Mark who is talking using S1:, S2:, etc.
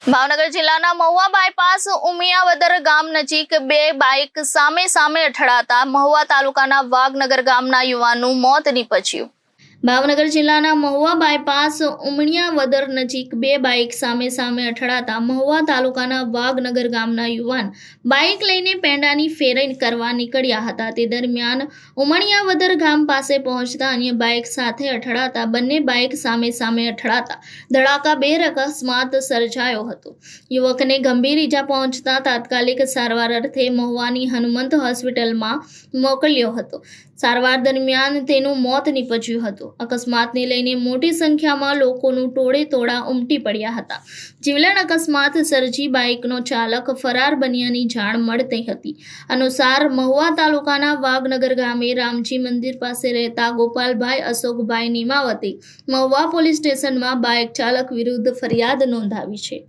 S1: ભાવનગર જિલ્લાના મહુવા બાયપાસ ઉમિયાવદર ગામ નજીક બે બાઇક સામે અથડાતા મહુવા તાલુકાના વાઘનગર ગામના યુવાનનું મોત નીપજ્યું। ભાવનગર જિલ્લાના મહુવા બાયપાસ ઉમિયાવદર નજીક બે બાઇક સામે અથડાતા મહુવા તાલુકાના વાઘનગર ગામના યુવાન બાઇક લઈને પેંડાની ફેરી કરવા નીકળ્યા હતા। તે દરમિયાન ઉમિયાવદર ગામ પાસે પહોંચતા અન્ય બાઇક સાથે અથડાતા બંને બાઇક સામે અથડાતા ધડાકાભેર અકસ્માત સર્જાયો હતો। યુવકને ગંભીર ઈજા પહોંચતા તાત્કાલિક સારવાર અર્થે મહુવાની હનુમંત હોસ્પિટલમાં મોકલ્યો હતો। સારવાર દરમિયાન તેનું મોત નીપજ્યું હતું। અકસ્માતને લઈને મોટી સંખ્યામાં લોકોનું ટોળેટોળા ઉમટી પડ્યા હતા। જીવલેણ અકસ્માત સર્જી બાઇકનો ચાલક ફરાર બન્યાની જાણ મળતી હતી। અનુસાર મહુવા તાલુકાના વાઘનગર ગામે રામજી મંદિર પાસે રહેતા ગોપાલભાઈ અશોકભાઈ નિમાવતે મહુવા પોલીસ સ્ટેશનમાં બાઇક ચાલક વિરુદ્ધ ફરિયાદ નોંધાવી છે।